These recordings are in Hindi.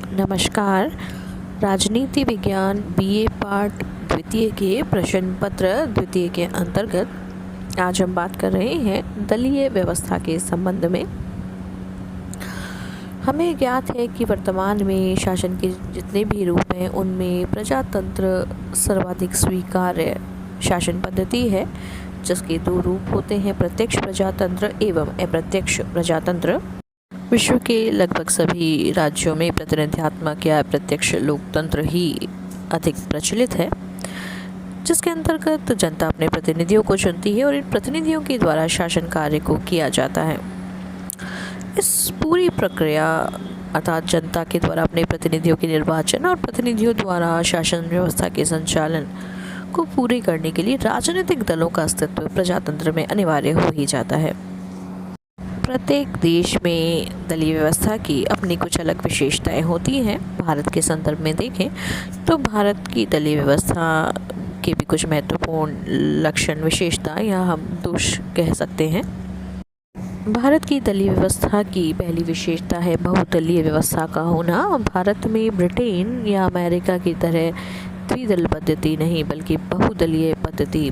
नमस्कार। राजनीति विज्ञान बीए पार्ट द्वितीय के प्रश्न पत्र द्वितीय के अंतर्गत आज हम बात कर रहे हैं दलीय व्यवस्था के संबंध में। हमें ज्ञात है कि वर्तमान में शासन के जितने भी रूप हैं उनमें प्रजातंत्र सर्वाधिक स्वीकार्य शासन पद्धति है, जिसके दो रूप होते हैं, प्रत्यक्ष प्रजातंत्र एवं अप्रत्यक्ष प्रजातंत्र। विश्व के लगभग सभी राज्यों में प्रतिनिधित्वात्मक या प्रत्यक्ष लोकतंत्र ही अधिक प्रचलित है, जिसके अंतर्गत जनता अपने प्रतिनिधियों को चुनती है और इन प्रतिनिधियों के द्वारा शासन कार्य को किया जाता है। इस पूरी प्रक्रिया अर्थात जनता के द्वारा अपने प्रतिनिधियों के निर्वाचन और प्रतिनिधियों द्वारा शासन व्यवस्था के संचालन को पूरे करने के लिए राजनीतिक दलों का अस्तित्व प्रजातंत्र में अनिवार्य हो ही जाता है। प्रत्येक देश में दलीय व्यवस्था की अपनी कुछ अलग विशेषताएं होती हैं। भारत के संदर्भ में देखें तो भारत की दलीय व्यवस्था के भी कुछ महत्वपूर्ण लक्षण, विशेषता या हम दोष कह सकते हैं। भारत की दलीय व्यवस्था की पहली विशेषता है बहुदलीय व्यवस्था का होना। भारत में ब्रिटेन या अमेरिका की तरह द्विदल पद्धति नहीं बल्कि बहुदलीय पद्धति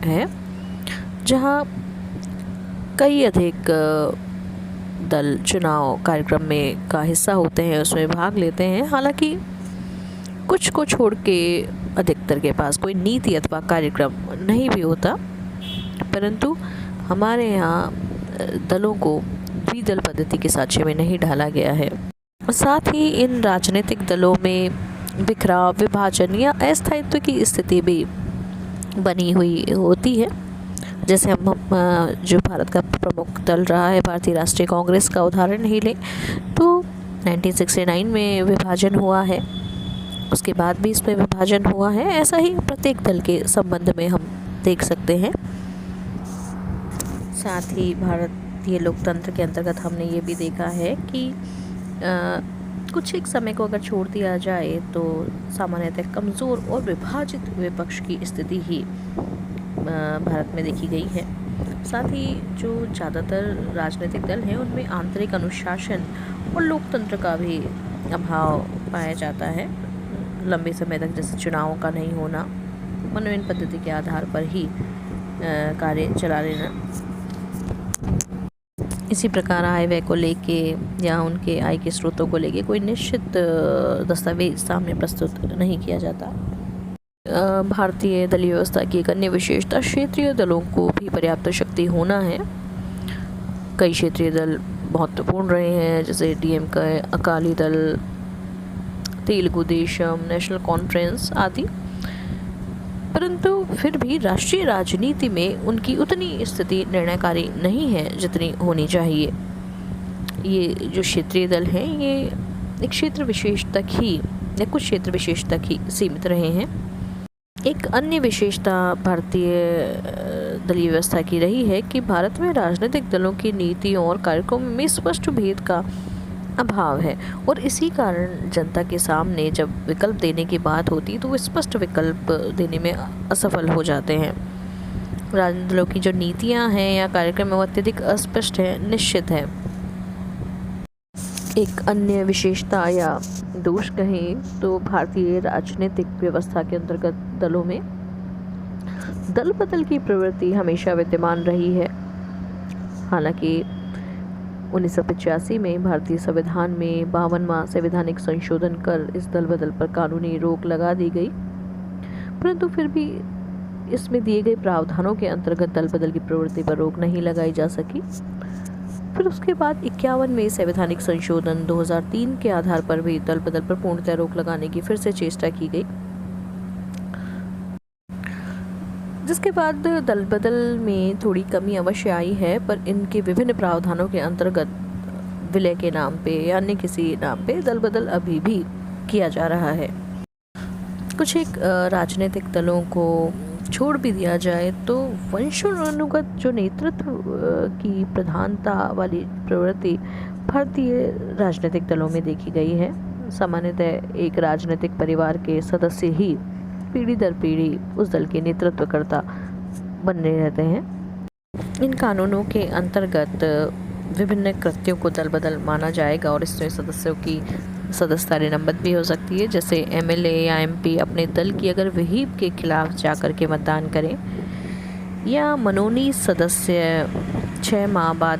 है, जहां कई अधिक दल चुनाव कार्यक्रम में का हिस्सा होते हैं, उसमें भाग लेते हैं। हालांकि कुछ को छोड़ के अधिकतर के पास कोई नीति अथवा कार्यक्रम नहीं भी होता, परंतु हमारे यहाँ दलों को द्विदल पद्धति के साँचे में नहीं ढाला गया है। साथ ही इन राजनीतिक दलों में बिखराव, विभाजन या अस्थायित्व की स्थिति भी बनी हुई होती है। जैसे हम जो भारत का प्रमुख दल रहा है भारतीय राष्ट्रीय कांग्रेस का उदाहरण ही लें तो 1969 में विभाजन हुआ है, उसके बाद भी इसमें विभाजन हुआ है। ऐसा ही प्रत्येक दल के संबंध में हम देख सकते हैं। साथ ही भारतीय लोकतंत्र के अंतर्गत हमने ये भी देखा है कि कुछ एक समय को अगर छोड़ दिया जाए तो सामान्यतः कमज़ोर और विभाजित विपक्ष की स्थिति ही भारत में देखी गई है। साथ ही जो ज़्यादातर राजनीतिक दल हैं उनमें आंतरिक अनुशासन और लोकतंत्र का भी अभाव पाया जाता है। लंबे समय तक जैसे चुनावों का नहीं होना, मनोनयन पद्धति के आधार पर ही कार्य चला लेना, इसी प्रकार आय व्यय को लेके या उनके आय के स्रोतों को लेके कोई निश्चित दस्तावेज सामने प्रस्तुत नहीं किया जाता। भारतीय दलीय व्यवस्था की एक अन्य विशेषता क्षेत्रीय दलों को भी पर्याप्त शक्ति होना है। कई क्षेत्रीय दल महत्वपूर्ण रहे हैं, जैसे DMK, Akali Dal, Telugu Desam, national conference आदि, परंतु फिर भी राष्ट्रीय राजनीति में उनकी उतनी स्थिति निर्णयकारी नहीं है जितनी होनी चाहिए। ये जो क्षेत्रीय दल हैं ये एक क्षेत्र विशेष तक ही या कुछ क्षेत्र विशेष तक ही सीमित रहे हैं। एक अन्य विशेषता भारतीय दलीय व्यवस्था की रही है कि भारत में राजनीतिक दलों की नीतियों और कार्यक्रमों में स्पष्ट भेद का अभाव है और इसी कारण जनता के सामने जब विकल्प देने की बात होती तो वो स्पष्ट विकल्प देने में असफल हो जाते हैं। राजनीतिक दलों की जो नीतियां हैं या कार्यक्रम वो अत्यधिक अस्पष्ट है, निश्चित है। एक अन्य विशेषता या दोष कहें तो भारतीय राजनीतिक व्यवस्था के अंतर्गत दलों में दल बदल की प्रवृत्ति हमेशा विद्यमान रही है। हालांकि 1985 में भारतीय संविधान में 52वां संवैधानिक संशोधन कर इस दल बदल पर कानूनी रोक लगा दी गई, परंतु फिर भी इसमें दिए गए प्रावधानों के अंतर्गत दल बदल की प्रवृत्ति पर रोक नहीं लगाई जा सकी। फिर उसके बाद 51 में संवैधानिक संशोधन 2003 के आधार पर भी दल बदल पर पूर्णतः रोक लगाने की फिर से चेष्टा की गई, जिसके बाद दल बदल में थोड़ी कमी अवश्य आई है, पर इनके विभिन्न प्रावधानों के अंतर्गत विलय के नाम पे या अन्य किसी नाम पे दल बदल अभी भी किया जा रहा है। कुछ एक राजनीतिक दलों को छोड़ भी दिया जाए तो वंशानुगत जो नेतृत्व की प्रधानता वाली प्रवृत्ति भारतीय राजनीतिक दलों में देखी गई है। सामान्यतः एक राजनीतिक परिवार के सदस्य ही पीढ़ी दर पीढ़ी उस दल के नेतृत्वकर्ता बने रहते हैं। इन कानूनों के अंतर्गत विभिन्न कृत्यों को दल बदल माना जाएगा और इसमें सदस्यों की सदस्यता निलंबित भी हो सकती है। जैसे एमएलए या एमपी अपने दल की अगर व्हीप के खिलाफ जाकर के मतदान करें, या मनोनीत सदस्य 6 माह बाद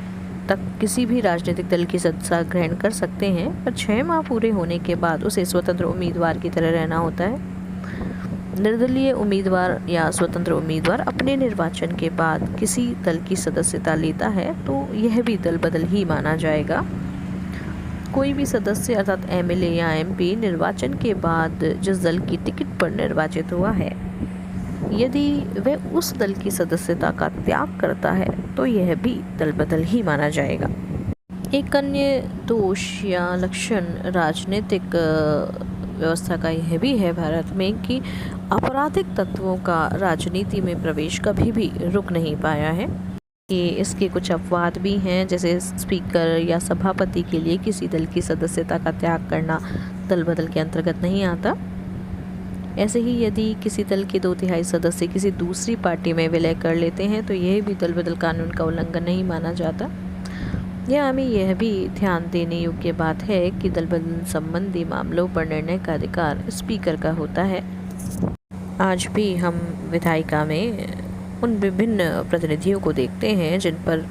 तक किसी भी राजनीतिक दल की सदस्यता ग्रहण कर सकते हैं, पर 6 माह पूरे होने के बाद उसे स्वतंत्र उम्मीदवार की तरह रहना होता है। निर्दलीय उम्मीदवार या स्वतंत्र उम्मीदवार अपने निर्वाचन के बाद किसी दल की सदस्यता लेता है तो यह भी दल बदल ही माना जाएगा। कोई भी सदस्य अर्थात एमएलए या एमपी निर्वाचन के बाद जिस दल की टिकट पर निर्वाचित हुआ है, यदि वह उस दल की सदस्यता का त्याग करता है तो यह भी दल बदल ही माना जाएगा। एक अन्य दोष या लक्षण राजनीतिक व्यवस्था का यह भी है भारत में कि आपराधिक तत्वों का राजनीति में प्रवेश कभी भी रुक नहीं पाया है। कि इसके कुछ अपवाद भी हैं, जैसे स्पीकर या सभापति के लिए किसी दल की सदस्यता का त्याग करना दल बदल के अंतर्गत नहीं आता। ऐसे ही यदि किसी दल के 2/3 सदस्य किसी दूसरी पार्टी में विलय कर लेते हैं तो यह भी दल बदल कानून का उल्लंघन नहीं माना जाता। हमें यह भी ध्यान देने योग्य बात है कि दल बदल संबंधी मामलों पर निर्णय का अधिकार स्पीकर का होता है। आज भी हम विधायिका में उन विभिन्न प्रतिनिधियों को देखते हैं जिन पर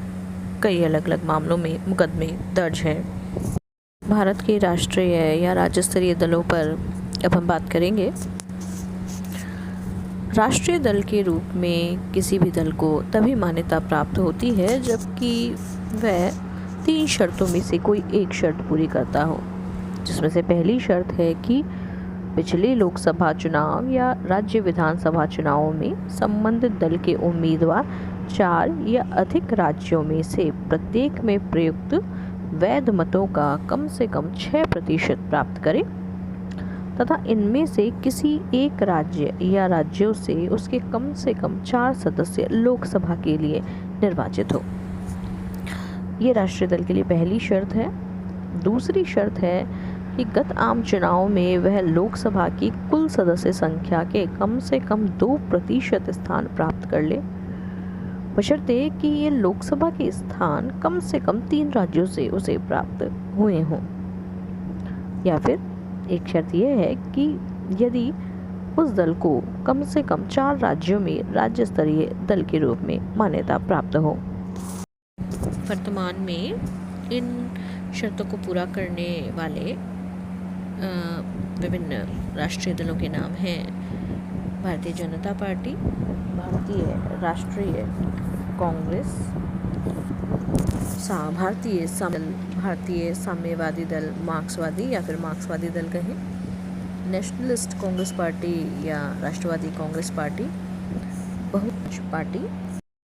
कई अलग अलग मामलों में मुकदमे दर्ज हैं। भारत के राष्ट्रीय या राज्य स्तरीय दलों पर अब हम बात करेंगे। राष्ट्रीय दल के रूप में किसी भी दल को तभी मान्यता प्राप्त होती है जबकि वह 3 शर्तों में से कोई एक शर्त पूरी करता हो, जिसमें से पहली शर्त है कि पिछले लोकसभा चुनाव या राज्य विधानसभा चुनावों में संबंधित दल के उम्मीदवार 4 या अधिक राज्यों में से प्रत्येक में प्रयुक्त वैध मतों का कम से कम 6% प्राप्त करें तथा इनमें से किसी एक राज्य या राज्यों से उसके कम से कम 4 सदस्य लोकसभा के लिए निर्वाचित हो। ये राष्ट्रीय दल के लिए पहली शर्त है। दूसरी शर्त है कि गत आम चुनाव में वह लोकसभा की कुल सदस्य संख्या के कम से कम 2% स्थान प्राप्त कर ले, बशर्ते कि ये लोकसभा के स्थान कम से कम 3 राज्यों से उसे प्राप्त हुए हों। या फिर एक शर्त यह है कि यदि उस दल को कम से कम 4 राज्यों में राज्य स्तरीय दल के रूप में मान्यता प्राप्त हो। वर्तमान में इन शर्तों को पूरा करने वाले विभिन्न राष्ट्रीय दलों के नाम हैं भारतीय जनता पार्टी, भारतीय राष्ट्रीय कांग्रेस, भारतीय साम्यवादी दल मार्क्सवादी या फिर मार्क्सवादी दल कहें, नेशनलिस्ट कांग्रेस पार्टी या राष्ट्रवादी कांग्रेस पार्टी, बहुजन पार्टी,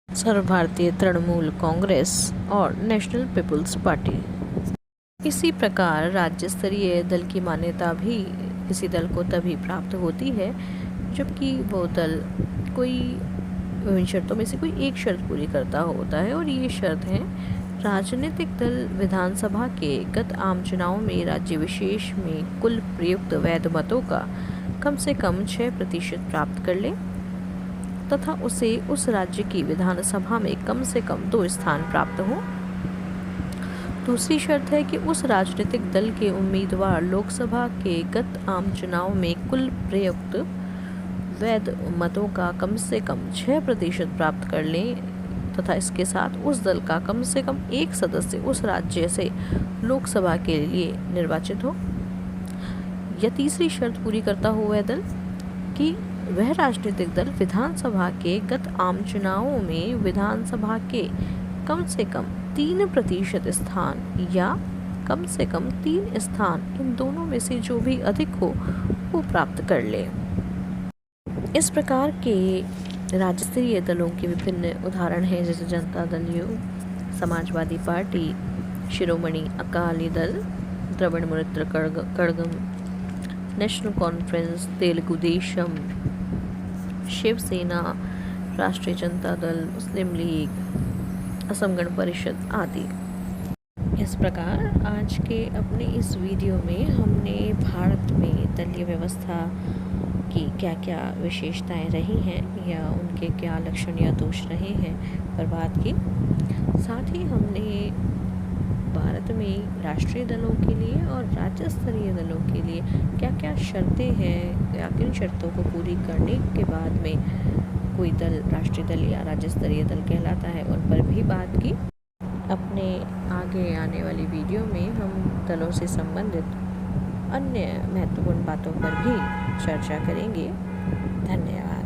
सर्व भारतीय तृणमूल कांग्रेस और नेशनल पीपुल्स पार्टी। इसी प्रकार राज्य स्तरीय दल की मान्यता भी किसी दल को तभी प्राप्त होती है जबकि वो दल कोई विभिन्न शर्तों में से कोई एक शर्त पूरी करता होता है, और ये शर्त है राजनीतिक दल विधानसभा के गत आम चुनाव में राज्य विशेष में कुल प्रयुक्त वैध मतों का कम से कम 6% प्राप्त कर ले तथा उसे उस राज्य की विधानसभा में कम से कम 2 स्थान प्राप्त हो। दूसरी शर्त है कि उस राजनीतिक दल के उम्मीदवार लोकसभा के गत आम चुनाव में कुल प्रयुक्त वैध मतों का कम से कम 6% प्राप्त कर लें तथा इसके साथ उस दल का कम से कम एक सदस्य उस राज्य से लोकसभा के लिए निर्वाचित हो। या तीसरी शर्त पूरी करता हो वह दल कि वह राजनीतिक दल विधानसभा के गत आम चुनावों में विधानसभा के कम से कम 3% स्थान या कम से कम 3 स्थान, इन दोनों में से जो भी अधिक हो वो प्राप्त कर ले। इस प्रकार के राज्य स्तरीय दलों के विभिन्न उदाहरण हैं, जैसे Janata Dal you, Samajwadi party, Shiromani Akali Dal, Dravid Munnetra Kazhagam, national conference, Telugu Desam, Shiv Sena, राष्ट्रीय जनता दल, मुस्लिम लीग, असम गण परिषद आदि। इस प्रकार आज के अपने इस वीडियो में हमने भारत में दलीय व्यवस्था की क्या क्या विशेषताएं रही हैं या उनके क्या लक्षण या दोष रहे हैं पर बात की। साथ ही हमने भारत में राष्ट्रीय दलों के लिए और राज्य स्तरीय दलों के लिए क्या क्या शर्तें हैं, या किन शर्तों को पूरी करने के बाद में कोई दल राष्ट्रीय दल या राज्य स्तरीय दल कहलाता है, उन पर भी बात की। अपने आगे आने वाली वीडियो में हम दलों से संबंधित अन्य महत्वपूर्ण बातों पर भी चर्चा करेंगे। धन्यवाद।